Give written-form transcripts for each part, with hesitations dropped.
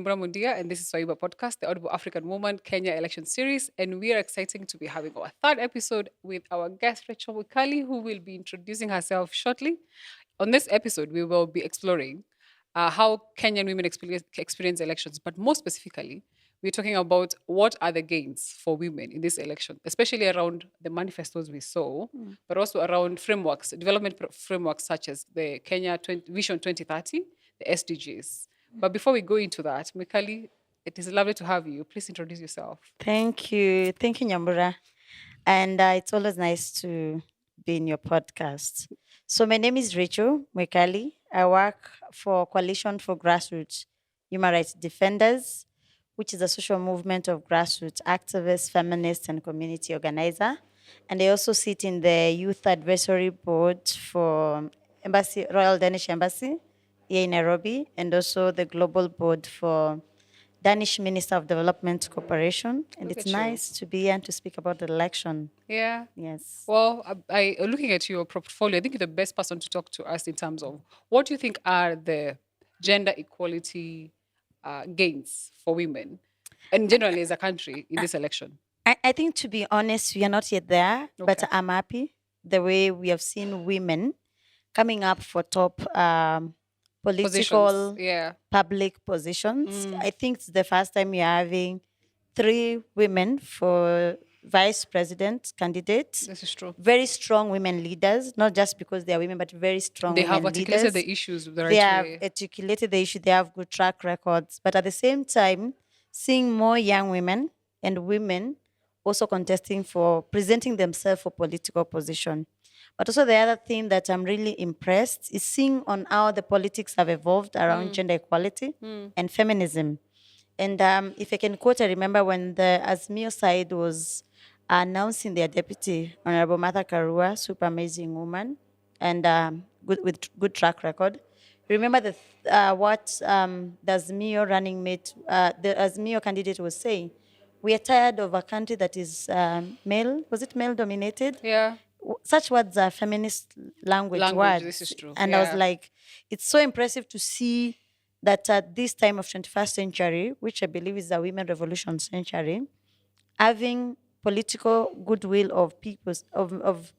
Nyambura Mundia, and this is Swaiba Podcast, the Audible African Woman Kenya Election Series. And we are excited to be having our third episode with our guest, Rachel Mwikali, who will be introducing herself shortly. On this episode, we will be exploring how Kenyan women experience elections, but more specifically, we're talking about what are the gains for women in this election, especially around the manifestos we saw, but also around frameworks, frameworks such as the Kenya Vision 2030, the SDGs. But before we go into that, Mikali, it is lovely to have you. Please introduce yourself. Thank you. Thank you, Nyambura. And it's always nice to be in your podcast. So, my name is Rachel Mwikali. I work for Coalition for Grassroots Human Rights Defenders, which is a social movement of grassroots activists, feminists, and community organizer. And I also sit in the Youth Advisory Board for Royal Danish Embassy here in Nairobi, and also the Global Board for Danish Minister of Development Cooperation, and Look it's at you. nice to be here and to speak about the election. Yeah. Yes. Well, looking at your portfolio, I think you're the best person to talk to us in terms of what do you think are the gender equality gains for women and generally as a country in this election. I think, to be honest, we are not yet there, but Okay. I'm happy the way we have seen women coming up for top political Positions. Yeah. public positions. Mm. I think it's the first time we are having 3 women for vice president candidates. This is true. Very strong women leaders, not just because they are women, but very strong They women have articulated leaders. the issues the They right have way. articulated the issue, they have good track records. But at the same time, seeing more young women and women also contesting for presenting themselves for political position. But also the other thing that I'm really impressed is seeing on how the politics have evolved around gender equality and feminism. And if I can quote, I remember when the Azmio side was announcing their deputy, Honorable Martha Karua, super amazing woman, and with good track record. Remember what the Azmio running mate, the Azmio candidate was saying. We are tired of a country that is male. Was it male dominated? Yeah. Such words are feminist language words. This is true. And I was like, it's so impressive to see that at this time of 21st century, which I believe is the women revolution century, having political goodwill of people's of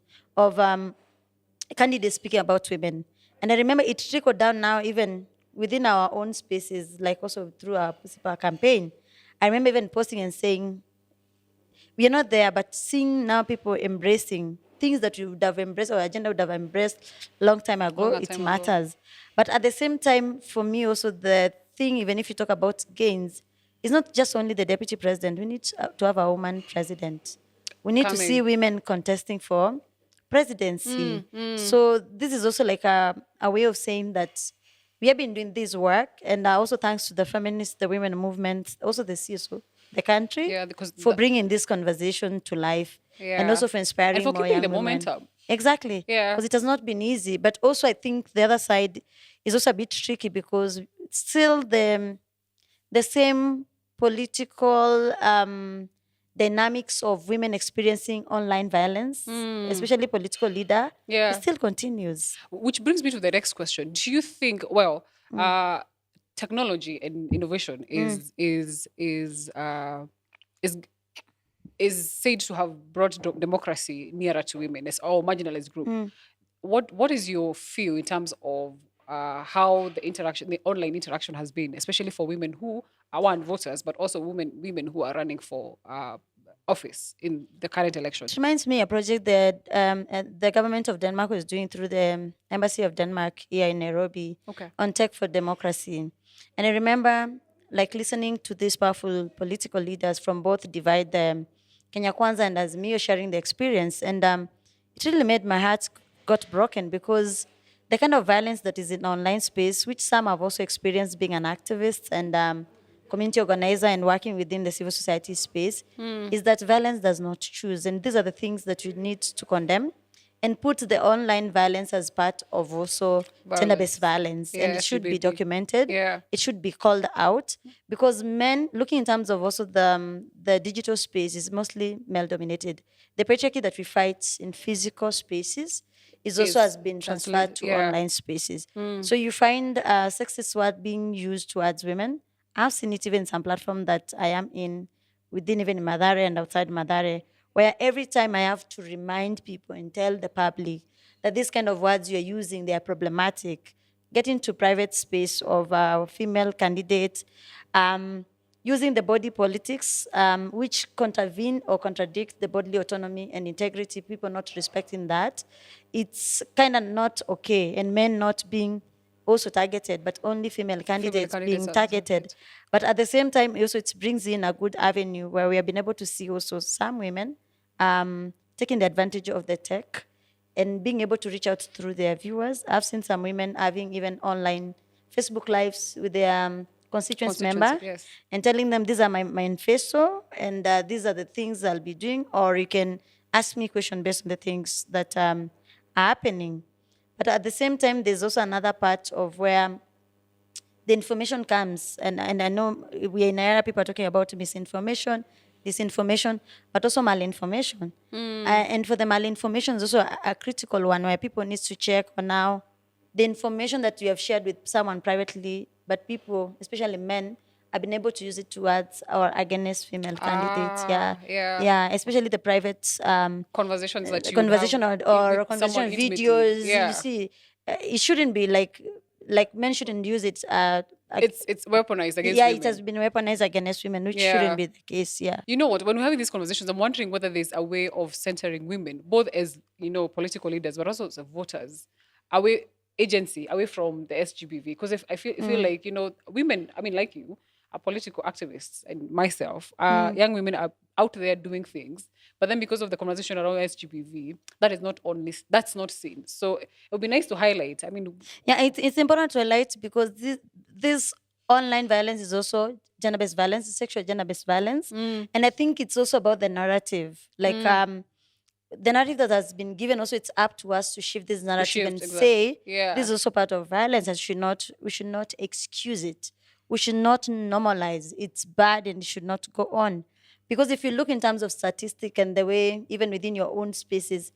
candidates speaking about women. And I remember it trickled down now even within our own spaces, like also through our principal campaign. I remember even posting and saying, we are not there, but seeing now people embracing things that we would have embraced, or agenda would have embraced long time ago, Longer it time ago. matters. But at the same time, for me also, the thing, even if you talk about gains, it's not just only the deputy president. We need to have a woman president. We need to see Coming. women contesting for presidency. So this is also like a way of saying that we have been doing this work, and also thanks to the feminists, the women movement, also the CSO, the country, Yeah, because for bringing this conversation to life, and Yeah. also for inspiring And for more keeping young the women. momentum. Exactly. Yeah. Because it has not been easy. But also I think the other side is also a bit tricky because it's still the same political dynamics of women experiencing online violence, especially political leader, Yeah. it still continues. Which brings me to the next question. Do you think, well, technology and innovation is is said to have brought democracy nearer to women as or marginalized group. What is your feel in terms of how the online interaction has been, especially for women who are voters, but also women who are running for office in the current election? It reminds me a project that the government of Denmark was doing through the Embassy of Denmark here in Nairobi Okay. on tech for democracy. And I remember like listening to these powerful political leaders from both Divide, Kenya Kwanza and Azmio sharing the experience. And it really made my heart got broken because the kind of violence that is in online space, which some have also experienced being an activist and community organizer and working within the civil society space, is that violence does not choose. And these are the things that you need to condemn and put the online violence as part of also gender-based violence. Yeah, And it should be absolutely. documented. Yeah. It should be called out because men, looking in terms of also the digital space, is mostly male-dominated. The patriarchy that we fight in physical spaces is also has been transferred to yeah. online spaces. So you find sexist word being used towards women I've seen it even in some platform that I am in, within even Madare and outside Madare, where every time I have to remind people and tell the public that these kind of words you're using, they are problematic. Get into private space of female candidates, using the body politics, which contravene or contradict the bodily autonomy and integrity, people not respecting that. It's kind of not okay, and men not being also targeted, but only female candidates being are targeted. targeted. But at the same time, also it brings in a good avenue where we have been able to see also some women taking the advantage of the tech and being able to reach out through their viewers. I've seen some women having even online Facebook lives with their constituents member Yes. and telling them these are my manifesto and these are the things I'll be doing, or you can ask me question based on the things that are happening. But at the same time, there's also another part of where the information comes, and I know we in Nigeria, people are talking about misinformation, disinformation, but also malinformation. And for the malinformation is also a critical one where people need to check on now the information that you have shared with someone privately, but people, especially men, have been able to use it towards or against female candidates. Yeah, especially the private Conversations that you conversation have or with someone conversation intimately. videos. Yeah. You see, it shouldn't be like men shouldn't use it. It's weaponized against yeah, women. it has been weaponized against women, which Yeah. shouldn't be the case. Yeah. You know what? When we're having these conversations, I'm wondering whether there's a way of centering women, both as political leaders, but also as voters, away agency, away from the SGBV. Because if I feel like women, I mean, like you, are political activists, and myself, young women are out there doing things, but then because of the conversation around SGBV, that's not seen. So it would be nice to highlight. I mean, Yeah, it's important to highlight because this online violence is also gender-based violence, sexual gender-based violence, and I think it's also about the narrative. Like the narrative that has been given, also it's up to us to shift this narrative and say this is also part of violence, and we should not excuse it. We should not normalize. It's bad and it should not go on. Because if you look in terms of statistic and the way, even within your own spaces,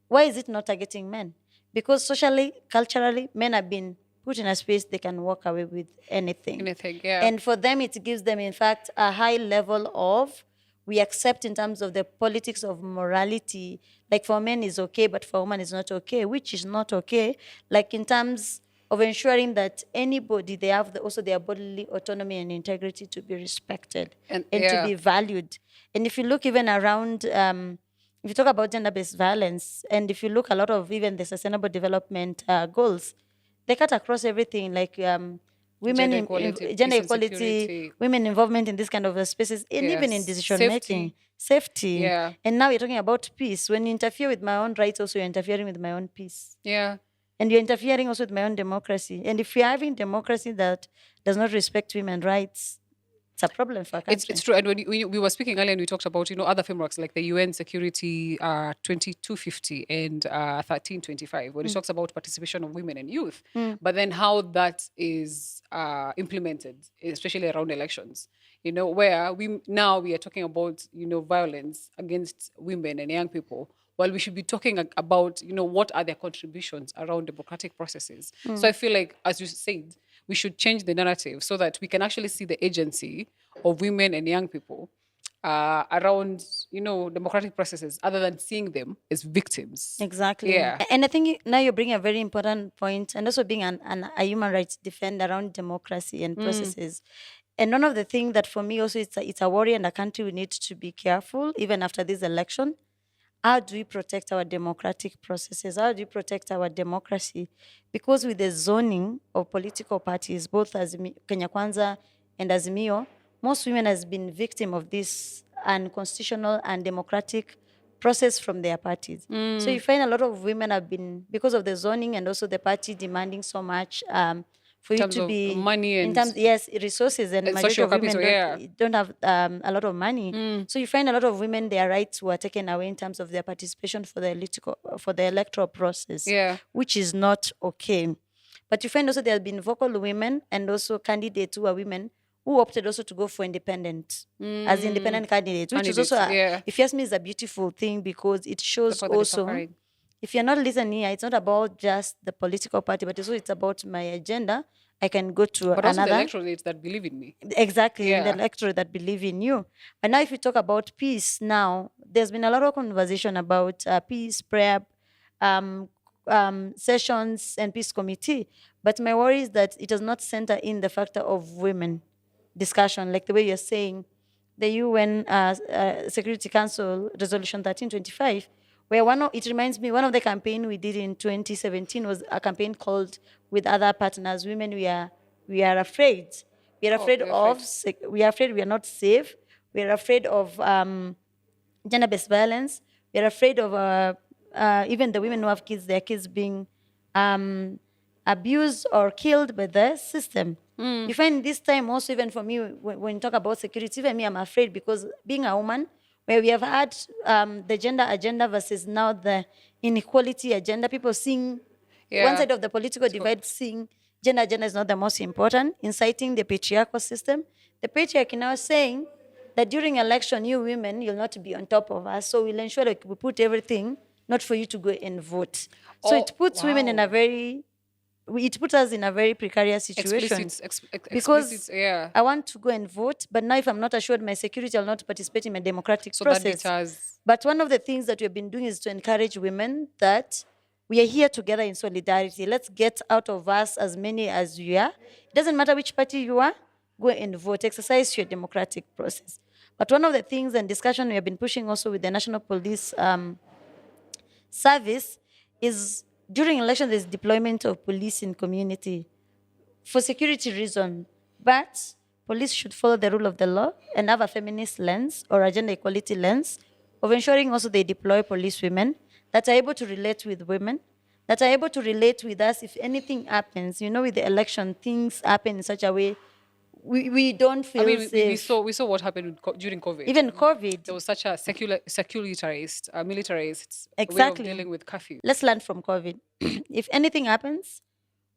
why is it not targeting men? Because socially, culturally, men have been put in a space they can walk away with anything. Anything, yeah. And for them, it gives them, in fact, a high level of we accept in terms of the politics of morality. Like for men is okay, but for women is not okay, which is not okay. Like in terms of ensuring that anybody, they have also their bodily autonomy and integrity to be respected and to be valued. And if you look even around, if you talk about gender-based violence, and if you look a lot of even the sustainable development goals, they cut across everything, like women gender equality, women involvement in this kind of spaces, and even in decision making, safety. Yeah. And now you're talking about peace. When you interfere with my own rights, also you're interfering with my own peace. Yeah. And you're interfering also with my own democracy. And if you're having democracy that does not respect women's rights, it's a problem for a country. It's true. And when we were speaking earlier and we talked about, other frameworks like the UN Security 2250 and 1325, when it talks about participation of women and youth, but then how that is implemented, especially around elections, where we are talking about, violence against women and young people. Well, we should be talking about, what are their contributions around democratic processes. So I feel like, as you said, we should change the narrative so that we can actually see the agency of women and young people around, democratic processes, other than seeing them as victims. Exactly. Yeah. And I think now you're bringing a very important point, and also being a human rights defender around democracy and processes. And one of the things that for me also it's a worry, and a country we need to be careful, even after this election. How do we protect our democratic processes? How do we protect our democracy? Because with the zoning of political parties, both as Kenya Kwanza and Azimio, most women has been victim of this unconstitutional and democratic process from their parties. So you find a lot of women have been, because of the zoning and also the party demanding so much for you to be money and in terms, yes, resources, and majority of women don't have a lot of money. So you find a lot of women, their rights were taken away in terms of their participation for the electoral process, which is not okay. But you find also there have been vocal women and also candidates who are women who opted also to go for independent as independent candidates, which is also, if you ask me, is a beautiful thing, because it shows also, if you're not listening here, it's not about just the political party, but also it's about my agenda I can go to But also the another. electorates that believe in me. Exactly, in the Yeah. electorate that believe in you. But now, if you talk about peace, now there's been a lot of conversation about peace, prayer, um, sessions, and peace committee. But my worry is that it does not center in the factor of women discussion, like the way you're saying the UN Security Council Resolution 1325, where it reminds me, one of the campaign we did in 2017 was a campaign called "With Other Partners, Women We Are Afraid." We are Oh, afraid you're of, afraid. we are afraid we are not safe. We are afraid of gender-based violence. We are afraid of even the women who have kids, their kids being um, abused or killed by the system. You find this time also, even for me, when you talk about security, even me, I'm afraid because being a woman, where we have had the gender agenda versus now the inequality agenda, people seeing one Yeah. side of the political divide, seeing gender agenda is not the most important, inciting the patriarchal system. The patriarchy now saying that during election, you women, you'll not be on top of us. So we'll ensure that we put everything, not for you to go and vote. So Oh, it puts women in a wow. very, it puts us in a very precarious situation. Explicit, Because yeah. I want to go and vote, but now if I'm not assured my security, I'll not participate in my democratic So that process. deters. But one of the things that we've been doing is to encourage women that we are here together in solidarity. Let's get out of us as many as we are. It doesn't matter which party you are, go and vote, exercise your democratic process. But one of the things and discussion we have been pushing also with the National Police Service is during election, there's deployment of police in community for security reason. But police should follow the rule of the law and have a feminist lens or a gender equality lens of ensuring also they deploy police women that are able to relate with women, that are able to relate with us if anything happens. You know, with the election, things happen in such a way we don't I feel mean, we safe. saw what happened with during COVID. Even COVID, There was such a secularized, militarist way of exactly. dealing with curfew. Let's learn from COVID. If anything happens,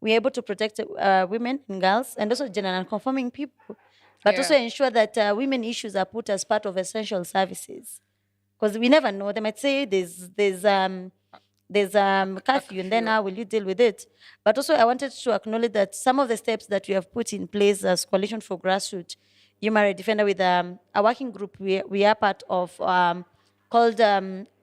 we're able to protect women and girls and also gender non-conforming people, but also Yeah. ensure that women issues are put as part of essential services. Because we never know. They might say there's curfew, and then curfew. how will you deal with it? But also, I wanted to acknowledge that some of the steps that we have put in place as Coalition for Grassroots Human Rights Defender with a working group we are part of called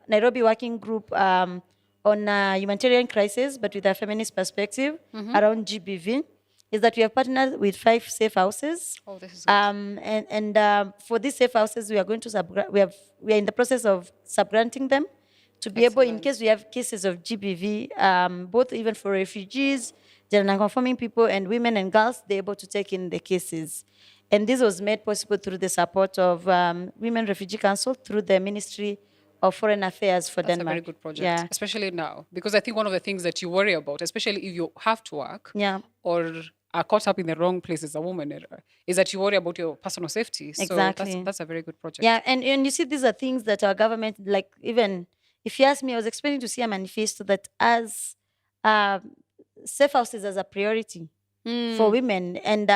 Nairobi Working Group on humanitarian crisis, but with a feminist perspective around GBV, is that we have partnered with 5 safe houses. Oh, this is good. And for these safe houses, we are going to we are in the process of subgranting them to be able, in Excellent. case we have cases of GBV, both even for refugees, gender non-conforming people, and women and girls, they're able to take in the cases. And this was made possible through the support of Women Refugee Council through the Ministry of Foreign Affairs for That's Denmark. a very good project, Yeah. especially now, because I think one of the things that you worry about, especially if you have to work Yeah. or are caught up in the wrong place as a woman, is that you worry about your personal safety. So Exactly. that's a very good project. Yeah, and you see, these are things that our government, like, even if you ask me, I was expecting to see a manifesto that has safe houses as a priority for women, and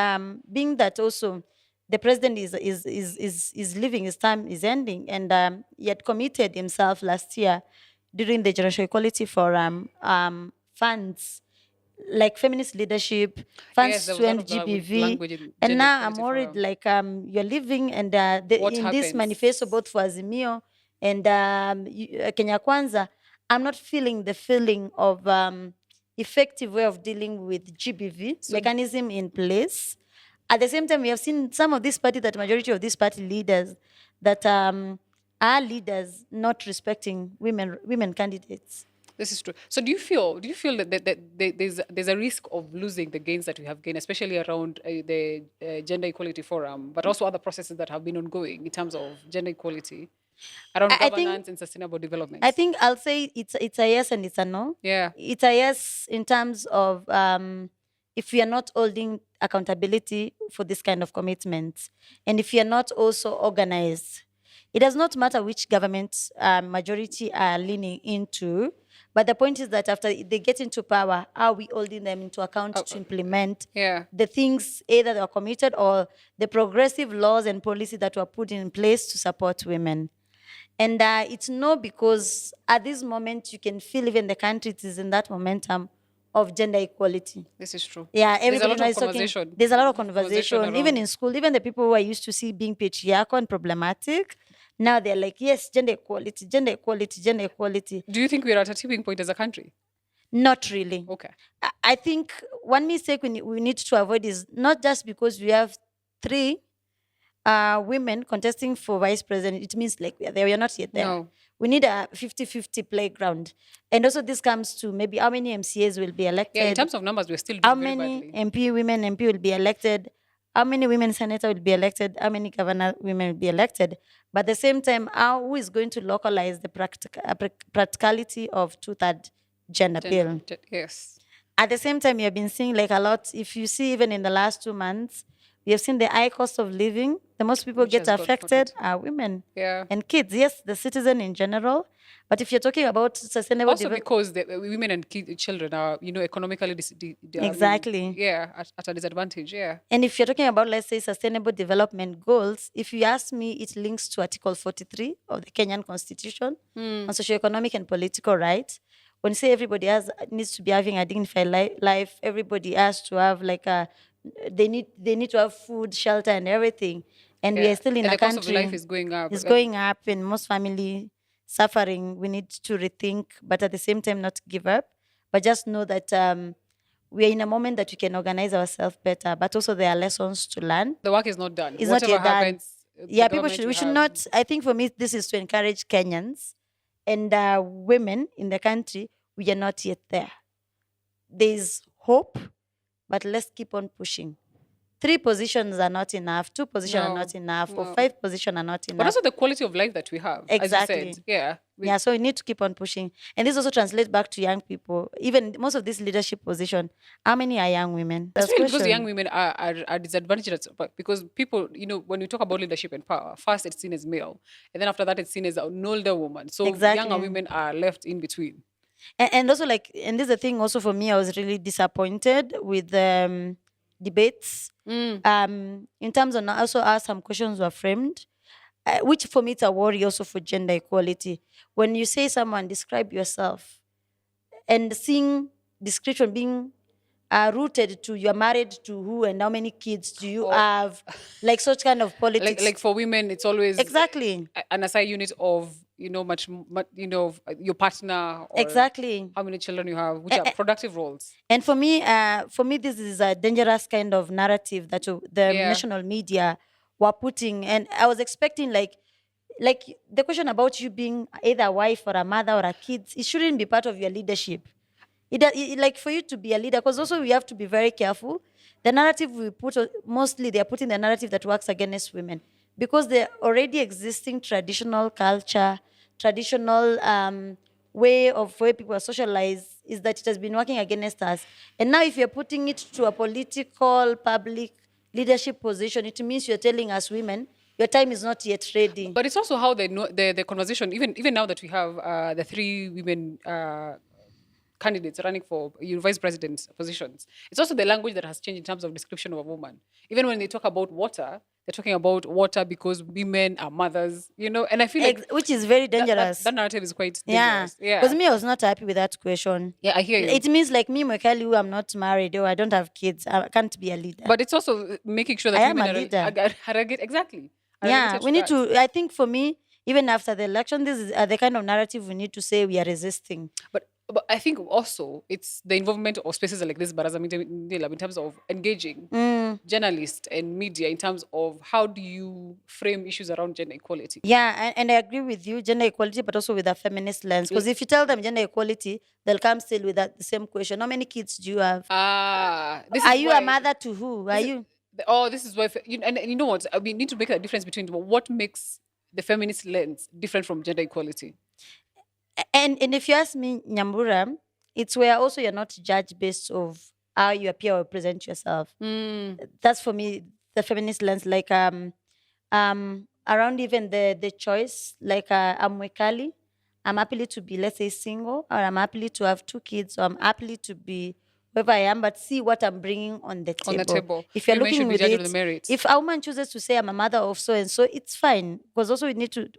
being that also the president is leaving, his time is ending, and he had committed himself last year during the General Equality Forum funds like feminist leadership, Yes, funds there to was a lot end of that with GBV. language in And Gender now I'm Equality worried, Forum. like, you're living, and What in this happens? manifesto, both for Azimio and Kenya Kwanza, I'm not feeling the feeling of effective way of dealing with GBV mechanism in place. At the same time, we have seen some of these party, that majority of these party leaders, that are leaders not respecting women candidates. This is true. So do you feel that there's a risk of losing the gains that we have gained, especially around the Gender Equality Forum, but also other processes that have been ongoing in terms of gender equality around I think governance and sustainable development? I think I'll say it's a yes and it's a no. Yeah. It's a yes in terms of if we are not holding accountability for this kind of commitments, and if you are not also organized. It does not matter which government majority are leaning into, but the point is that after they get into power, are we holding them into account to implement Yeah. the things either they are committed or the progressive laws and policy that were put in place to support women? And it's no, because at this moment you can feel even the country is in that momentum of gender equality. This is true. Yeah, There's a everybody lot now of is talking. conversation. There's a lot of Conversation conversation, even around. in school. Even the people who I used to see being patriarchal and problematic, now they're like, yes, gender equality, gender equality, gender equality. Do you think we're at a tipping point as a country? Not really. Okay. I think one mistake we need to avoid is not just because we have three women contesting for vice president, it means like we are there. We are not yet there. No. We need a 50-50 playground. And also this comes to maybe how many MCAs will be elected. Yeah, in terms of numbers, we're still doing how very many badly. MP women MP will be elected, how many women senator will be elected, how many governor women will be elected. But at the same time, who is going to localize the practicality of two-third gender bill? Yes. At the same time, you have been seeing like a lot. If you see, even in the last 2 months, we have seen the high cost of living. The most people Which get has got affected are women Yeah. and kids. Yes, the citizen in general. But if you're talking about sustainable Also development, because the women and children are, economically Exactly. at a disadvantage. Yeah. and if you're talking about, let's say, sustainable development goals, if you ask me, it links to Article 43 of the Kenyan Constitution on socioeconomic and political rights. When you say everybody needs to be having a dignified life, everybody has to have like they need to have food, shelter, and everything. And we Yeah. are still in And a the cost country of life is going up. It's going up, and most family suffering. We need to rethink, but at the same time, not give up. But just know that we are in a moment that we can organize ourselves better. But also, there are lessons to learn. The work is not done. It's not Whatever yet done. happens, Yeah, we should not. I think for me, this is to encourage Kenyans and women in the country. We are not yet there. There's hope, but let's keep on pushing. 3 positions are not enough. 2 positions are No, not enough. Or no. 5 positions are not But enough. also the quality of life that we have. Exactly. As you said. Yeah. Yeah, so we need to keep on pushing. And this also translates back to young people. Even most of this leadership position, how many are young women? That's Especially because question. young women are disadvantaged because people, when we talk about leadership and power, first it's seen as male, and then after that it's seen as an older woman. So Exactly. younger women are left in between. And also and this is the thing also for me, I was really disappointed with debates. In terms of also how some questions were framed, which for me it's a worry also for gender equality. When you say someone, describe yourself, and seeing description being rooted to you're married to who and how many kids do you have, like such kind of politics. Like for women, it's always Exactly. an assigned unit of much your partner or Exactly. how many children you have, which are productive roles. And for me, this is a dangerous kind of narrative that the national media were putting. And I was expecting like the question about you being either a wife or a mother or a kid, it shouldn't be part of your leadership. Like for you to be a leader, because also we have to be very careful. The narrative we put, mostly they are putting the narrative that works against women because the already existing traditional culture, traditional way of where people are socialized is that it has been working against us. And now if you're putting it to a political, public leadership position, it means you're telling us women, your time is not yet ready. But it's also how they know the conversation, even now that we have the 3 women candidates running for vice president positions. It's also the language that has changed in terms of description of a woman. Even when they talk about water, they're talking about water because women are mothers, and I feel like which is very dangerous. That narrative is quite dangerous. Yeah. Because me, I was not happy with that question. Yeah, I hear you. It means like me, Mwikali, who I'm not married or I don't have kids, I can't be a leader. But it's also making sure that I am women a leader. Exactly. Yeah, we need to, I think for me, even after the election, this is the kind of narrative we need to say we are resisting. But I think also it's the involvement of spaces like this, Baraza Media Lab, in terms of engaging journalists and media in terms of how do you frame issues around gender equality. Yeah, and I agree with you, gender equality, but also with a feminist lens. Because if you tell them gender equality, they'll come still with the same question. How many kids do you have? Are you a mother to who? Are you? This is why, and you know what? We need to make a difference between what makes the feminist lens different from gender equality. And if you ask me, Nyambura, it's where also you're not judged based of how you appear or present yourself. That's for me the feminist lens. Like around even the choice, like I'm Mwikali, I'm happy to be, let's say, single, or I'm happy to have 2 kids, or I'm happy to be whoever I am, but see what I'm bringing on the table. On the table. If you're Women looking should with be judged it, on the merits. if a woman chooses to say I'm a mother of so and so, it's fine. Because also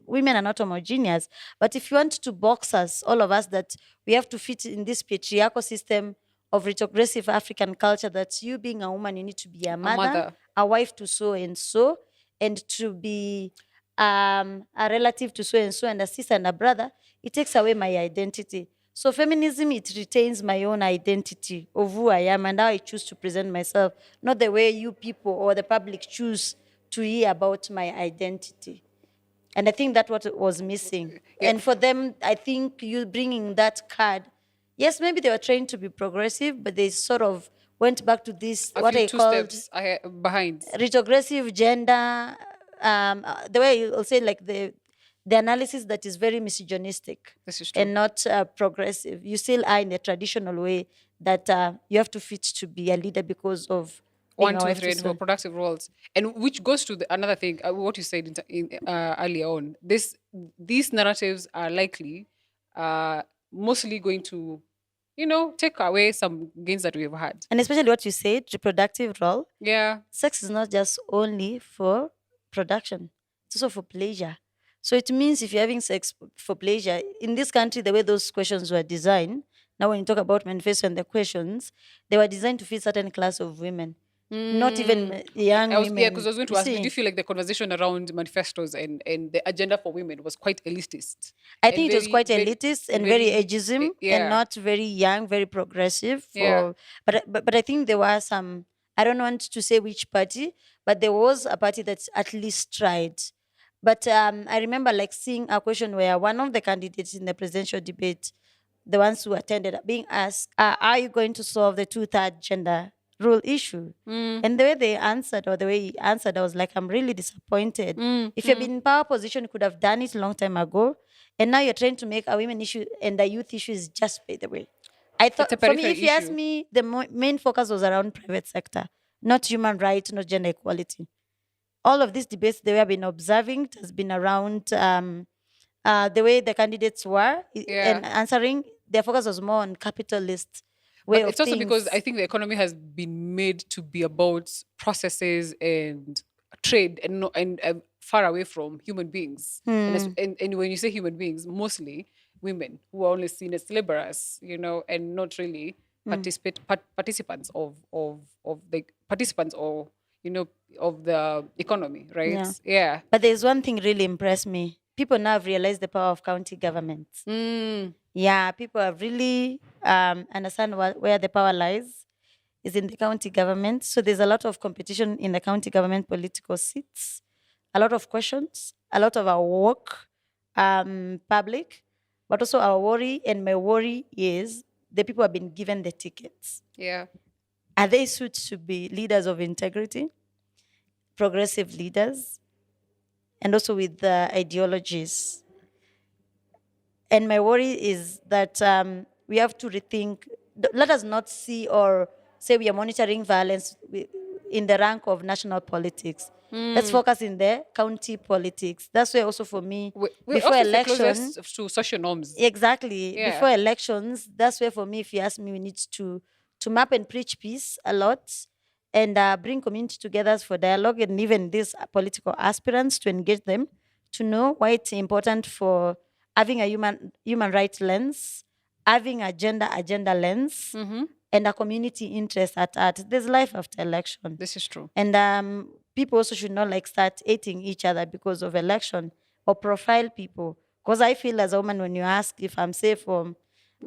women are not homogeneous. But if you want to box us, all of us, that we have to fit in this patriarchal system of retrogressive African culture that you being a woman, you need to be a mother, mother. a wife to so and so, and to be a relative to so and so, and a sister and a brother, it takes away my identity. So feminism, it retains my own identity of who I am and how I choose to present myself, not the way you people or the public choose to hear about my identity. And I think that's what was missing. Yeah. And for them, I think you bringing that card, yes, maybe they were trained to be progressive, but they sort of went back to this, what I Two called steps behind. retrogressive gender, the way you'll say, like the analysis that is very misogynistic This is true. and not progressive. You still are in the traditional way that you have to fit to be a leader because of being One, a two, wife three, to and for son. productive roles, and which goes to another thing. What you said earlier on. These narratives are likely, mostly going to, take away some gains that we've had. And especially what you said, reproductive role. Yeah, Sex is not just only for production, it's also for pleasure. So it means if you're having sex for pleasure, in this country, the way those questions were designed, now when you talk about manifesto and the questions, they were designed to fit certain class of women, not even young women. because I was going to You ask, did see? you feel like the conversation around manifestos and the agenda for women was quite elitist? I And think it was quite very, elitist and very ageism yeah. and not very young, very progressive. Yeah. But I think there were some, I don't want to say which party, but there was a party that at least tried. But I remember like seeing a question where one of the candidates in the presidential debate, the ones who attended, being asked, are you going to solve the two-third gender rule issue? And the way they answered, or the way he answered, I was like, I'm really disappointed. If you've been in power position, you could have done it a long time ago. And now you're trying to make a women issue and a youth issue is just by the way. I It's a thought, for me, peripheral if you ask issue. me, the main focus was around private sector, not human rights, not gender equality. All of these debates they have been observing it has been around the way the candidates were Yeah. and answering. Their focus was more on capitalist way But of it's also because things. I think the economy has been made to be about processes and trade and far away from human beings. And when you say human beings, mostly women who are only seen as laborers, and not really participants of the participants or of the economy, right? Yeah. Yeah. But there's one thing really impressed me. People now have realized the power of county governments. Yeah, people have really understand where the power lies is in the county government. So there's a lot of competition in the county government political seats, a lot of questions, a lot of our work, public, but also our worry. And my worry is the people have been given the tickets. Yeah. Are they suited to be leaders of integrity, progressive leaders, and also with the ideologies? And my worry is that we have to rethink. Let us not see or say we are monitoring violence in the rank of national politics. Let's focus in the county politics. That's why also for me, before also the election, closest to social norms. exactly, Yeah. before elections, that's where for me, if you ask me, we need to map and preach peace a lot and bring community together for dialogue and even these political aspirants to engage them to know why it's important for having a human rights lens, having a agenda lens, and a community interest at heart. There's life after election. This is true. And people also should not like start hating each other because of election or profile people. Because I feel as a woman, when you ask if I'm safe from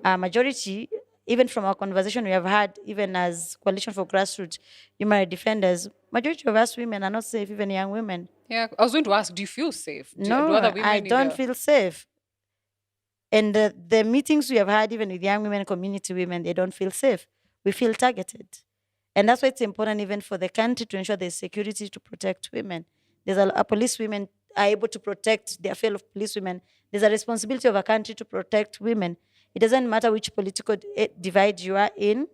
a majority, even from our conversation we have had, even as Coalition for Grassroots Human Rights Defenders, majority of us women are not safe, even young women. Yeah, I was going to ask, do you feel safe? Do No, other women I in don't the- feel safe. And the meetings we have had, even with young women, community women, they don't feel safe. We feel targeted. And that's why it's important even for the country to ensure there's security to protect women. There's a police women are able to protect their fellow police women. There's a responsibility of a country to protect women. It doesn't matter which political divide you are in,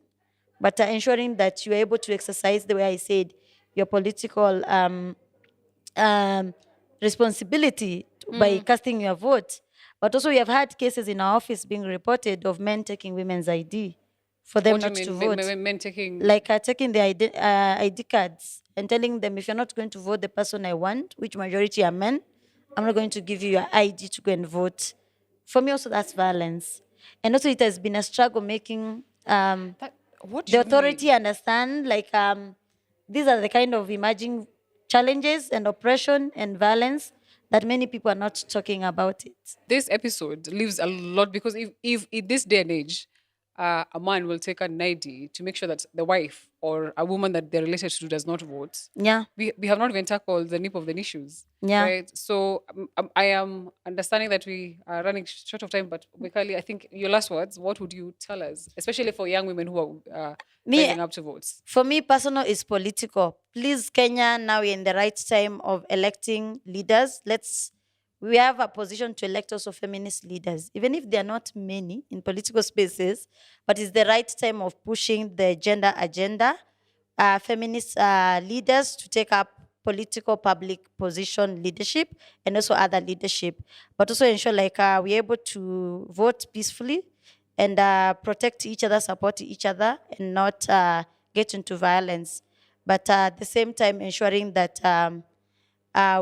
but ensuring that you're able to exercise, the way I said, your political responsibility by casting your vote. But also we have had cases in our office being reported of men taking women's ID for them What do not you to mean? vote. Men taking Like taking the ID cards and telling them, if you're not going to vote the person I want, which majority are men, I'm not going to give you your ID to go and vote. For me also, that's violence. And also it has been a struggle making What do The you mean? authority understand these are the kind of emerging challenges and oppression and violence that many people are not talking about it. This episode leaves a lot because if in this day and age, a man will take an ID to make sure that the wife or a woman that they're related to does not vote. Yeah, We have not even tackled the nip of the issues, yeah. right? So I am understanding that we are running short of time, but Mikali, I think your last words, what would you tell us, especially for young women who are Me, rising up to votes? for me, personal is political. Please, Kenya, now we're in the right time of electing leaders. We have a position to elect also feminist leaders, even if there are not many in political spaces, but it's the right time of pushing the gender agenda. Feminist leaders to take up political public position leadership and also other leadership, but also ensure we're able to vote peacefully and protect each other, support each other, and not get into violence. But at the same time, ensuring that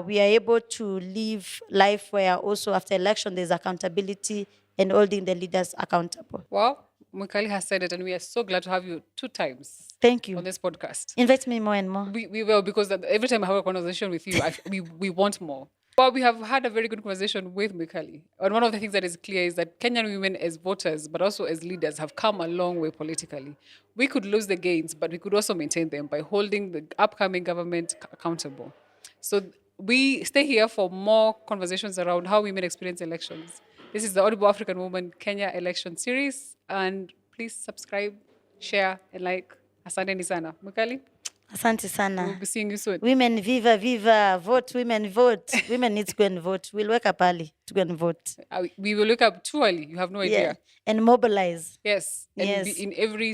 we are able to live life where also after election there's accountability and holding the leaders accountable. Well, Mikali has said it, and we are so glad to have you 2 times Thank you. on this podcast. Invite me more and more. We will, because every time I have a conversation with you, we want more. Well, we have had a very good conversation with Mikali. And one of the things that is clear is that Kenyan women as voters, but also as leaders, have come a long way politically. We could lose the gains, but we could also maintain them by holding the upcoming government accountable. So we stay here for more conversations around how women experience elections. This is the Audible African Woman Kenya election series. And please subscribe, share, and like. Asante sana. Mikali, Asante we'll sana. be seeing you soon. Women, viva, viva, vote, women, vote. Women need to go and vote. We'll wake up early to go and vote. We will look up too early. You have no idea. Yeah. And mobilize. Yes. And Yes. be in every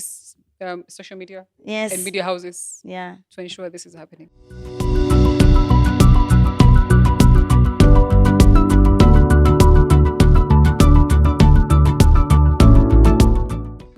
social media Yes. and media houses Yeah. to ensure this is happening.